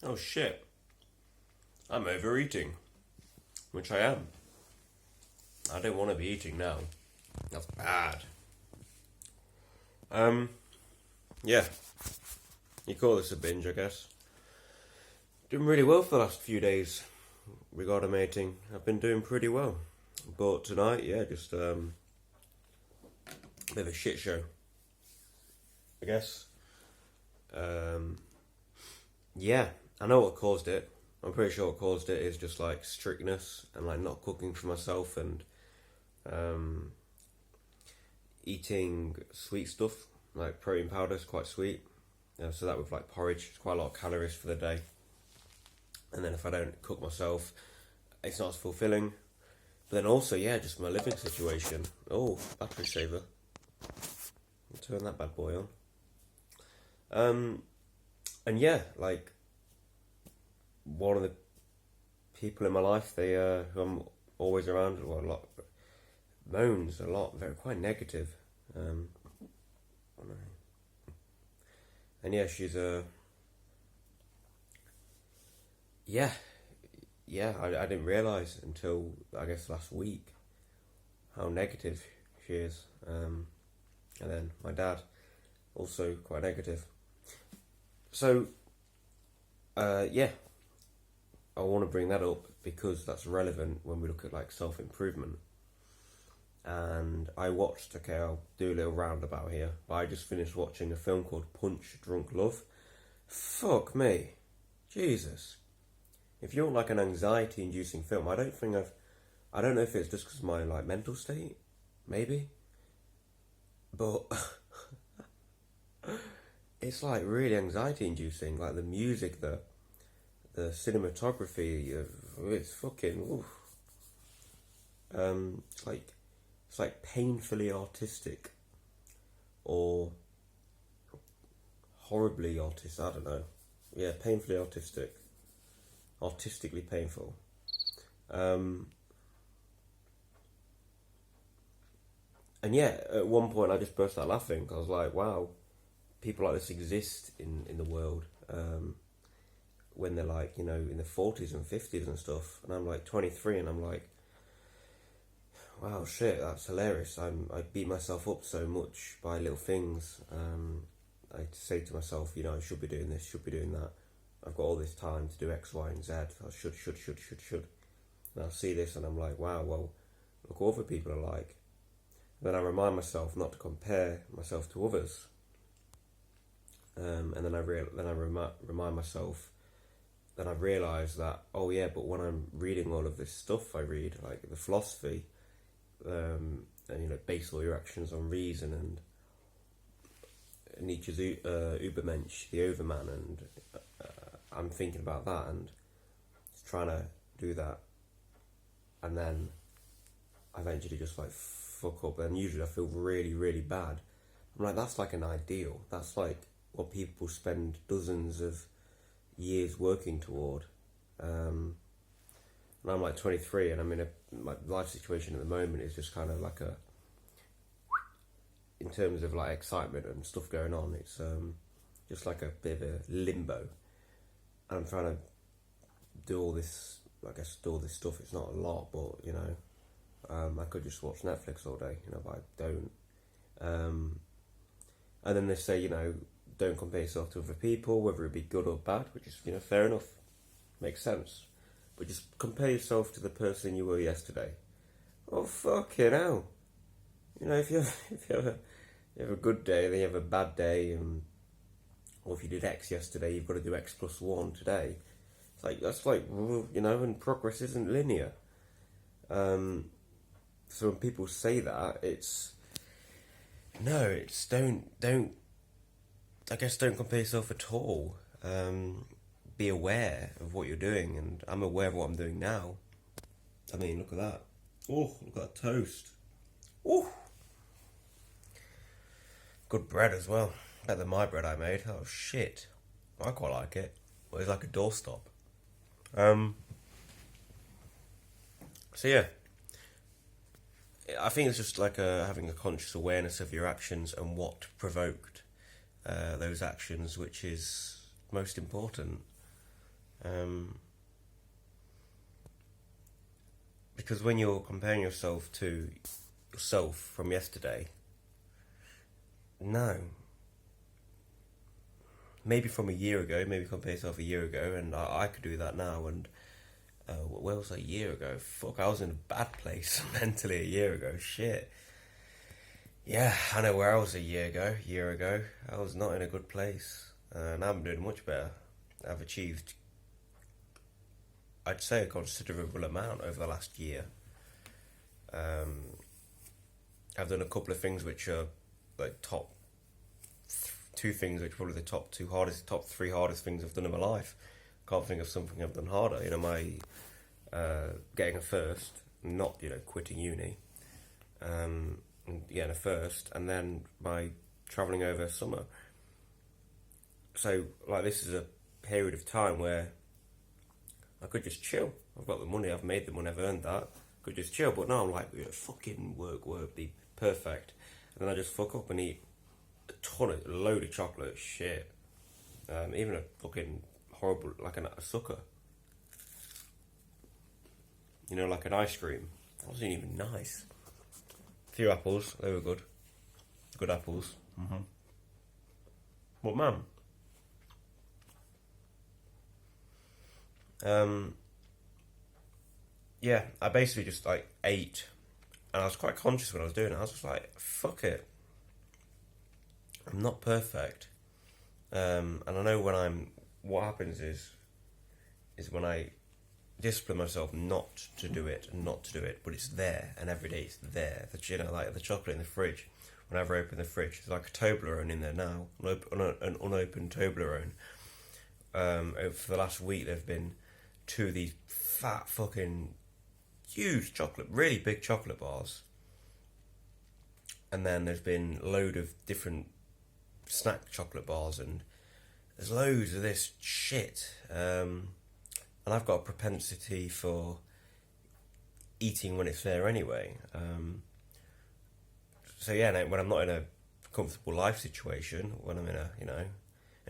Oh shit, I'm overeating, which I am. I don't want to be eating now. That's bad. Yeah. You call this a binge, I guess. Doing really well for the last few days regarding eating. I've been doing pretty well. But tonight, yeah, just a bit of a shit show, I guess. Yeah, I know what caused it. I'm pretty sure what caused it is just like strictness and like not cooking for myself and eating sweet stuff, like protein powders, quite sweet. So that with like porridge, it's quite a lot of calories for the day. And then if I don't cook myself, it's not as fulfilling. But then also, yeah, just my living situation. Oh, battery saver. I'll turn that bad boy on. And yeah, like one of the people in my life, they who I'm always around, well, a lot moans a lot, very quite negative. And yeah, she's I didn't realise until I guess last week how negative she is. And then my dad also quite negative. So yeah, I want to bring that up because that's relevant when we look at like self-improvement. And I watched, okay, I'll do a little roundabout here, but I just finished watching a film called Punch Drunk Love. Fuck me. Jesus. If you want like an anxiety-inducing film, I don't know if it's just because of my like mental state, maybe, but it's like really anxiety-inducing. Like the music, the cinematography, it's fucking. Oof. It's like painfully artistic, or horribly autistic. I don't know. Yeah, painfully autistic. Artistically painful. And yeah, at one point I just burst out laughing because I was like, wow, people like this exist in the world when they're like, you know, in the 40s and 50s and stuff. And I'm like 23 and I'm like, wow, shit, that's hilarious. I beat myself up so much by little things. I say to myself, you know, I should be doing this, should be doing that. I've got all this time to do X, Y, and Z. I should. And I see this and I'm like, wow, well, look what other people are like. And then I remind myself not to compare myself to others. And then I remind myself, then I realise that, oh yeah, but when I'm reading all of this stuff I read, like the philosophy, and you know, base all your actions on reason, and Nietzsche's Übermensch, the Overman, and I'm thinking about that and trying to do that, and then I eventually just like fuck up, and usually I feel really, really bad. I'm like, that's like an ideal. That's like what people spend dozens of years working toward. And I'm like 23, and I'm in my life situation at the moment is just kind of like in terms of like excitement and stuff going on, it's just like a bit of a limbo. And I'm trying to do all this, I guess, do all this stuff. It's not a lot, but you know, I could just watch Netflix all day, you know, but I don't. And then they say, you know, don't compare yourself to other people, whether it be good or bad, which is, you know, fair enough, makes sense. But just compare yourself to the person you were yesterday. Oh, fucking hell. You know, if you have a good day, then you have a bad day, or if you did X yesterday, you've got to do X plus 1 today. It's like, that's like, you know, and progress isn't linear. So when people say that, don't I guess don't compare yourself at all. Be aware of what you're doing, and I'm aware of what I'm doing now. I mean, look at that. Oh, look at that toast. Oh, good bread as well. Better than my bread I made. Oh shit, I quite like it. Well, it's like a doorstop. So yeah, I think it's just like having a conscious awareness of your actions and what provoked those actions, which is most important. Because when you're comparing yourself to yourself from yesterday, no. Maybe from a year ago, maybe compare yourself a year ago, and I could do that now. And where was I a year ago? Fuck, I was in a bad place mentally a year ago. Shit. Yeah, I know where I was a year ago. I was not in a good place. And I'm doing much better. I've achieved, I'd say, a considerable amount over the last year. I've done a couple of things which are like two things which are probably the top three hardest things I've done in my life. Can't think of something I've done harder. You know, my getting a first, not quitting uni, and getting a first, and then my travelling over summer. So like this is a period of time where I could just chill. I've got the money, I've made the money, I've earned that. Could just chill, but now I'm like, fucking work, be perfect, and then I just fuck up and eat a load of chocolate shit, even a fucking horrible, like a sucker, like an ice cream. That wasn't even nice. A few apples, they were good apples. But man, yeah, I basically just like ate, and I was quite conscious when I was doing it. I was just like, fuck it, I'm not perfect, and I know what happens is when I discipline myself not to do it, but it's there, and every day it's there. Like the chocolate in the fridge. Whenever I open the fridge, there's like a Toblerone in there now, an unopened Toblerone. For the last week, there've been two of these fat fucking huge really big chocolate bars, and then there's been a load of different snack chocolate bars, and there's loads of this shit. And I've got a propensity for eating when it's there anyway. So yeah, when I'm not in a comfortable life situation, when I'm in an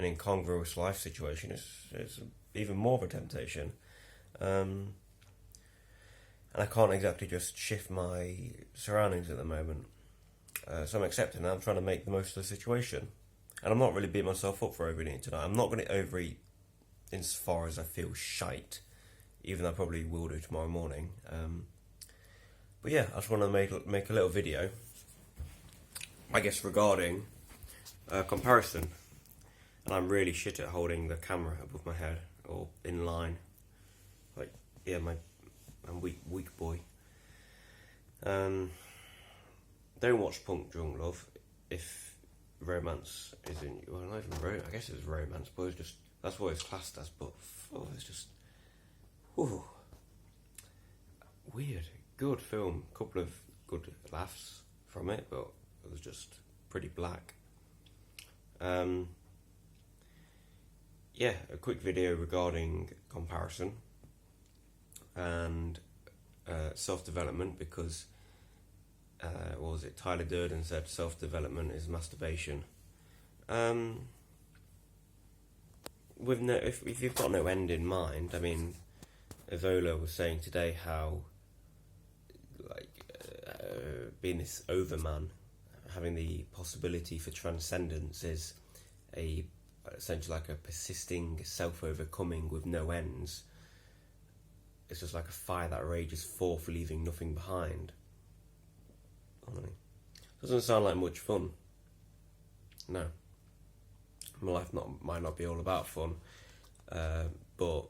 incongruous life situation, it's even more of a temptation. And I can't exactly just shift my surroundings at the moment. So I'm accepting that. I'm trying to make the most of the situation. And I'm not really beating myself up for overeating tonight. I'm not going to overeat insofar as I feel shite, even though I probably will do tomorrow morning. But yeah, I just want to make a little video, I guess, regarding comparison. And I'm really shit at holding the camera above my head or in line. Like, yeah, I'm weak boy. Don't watch Punk Drunk Love if romance isn't, well, not even I guess it's romance, but it's just, that's what it's classed as, but it's just, weird. Good film, couple of good laughs from it, but it was just pretty black. Yeah, a quick video regarding comparison and self-development, because what was it? Tyler Durden said self-development is masturbation. With if you've got no end in mind, I mean, Evola was saying today how, like, being this overman, having the possibility for transcendence is essentially like a persisting self-overcoming with no ends. It's just like a fire that rages forth, leaving nothing behind. Doesn't sound like much fun. No. My life might not be all about fun, but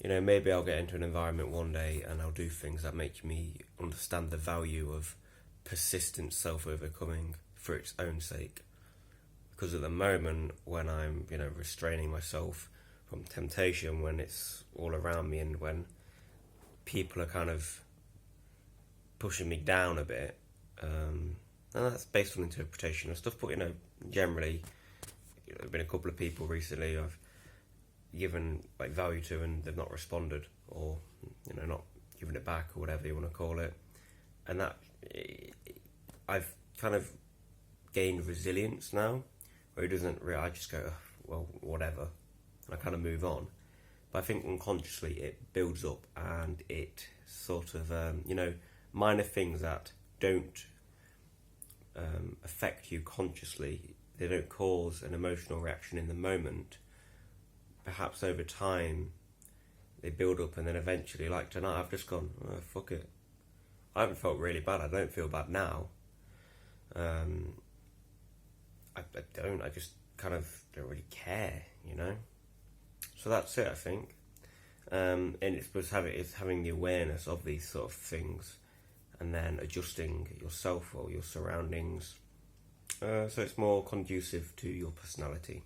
maybe I'll get into an environment one day and I'll do things that make me understand the value of persistent self-overcoming for its own sake. Because at the moment, when I'm restraining myself from temptation, when it's all around me and when people are kind of pushing me down a bit, and that's based on interpretation and stuff, but generally, there have been a couple of people recently I've given like value to and they've not responded, or not given it back, or whatever you want to call it, and that I've kind of gained resilience now, where it doesn't really, I just go, well, whatever, and I kind of move on. But I think unconsciously it builds up, and it sort of, minor things that don't affect you consciously, they don't cause an emotional reaction in the moment. Perhaps over time they build up, and then eventually, like tonight, I've just gone, oh, fuck it. I haven't felt really bad. I don't feel bad now. I just kind of don't really care, So that's it, I think. And it's having the awareness of these sort of things, and then adjusting yourself or your surroundings, so it's more conducive to your personality.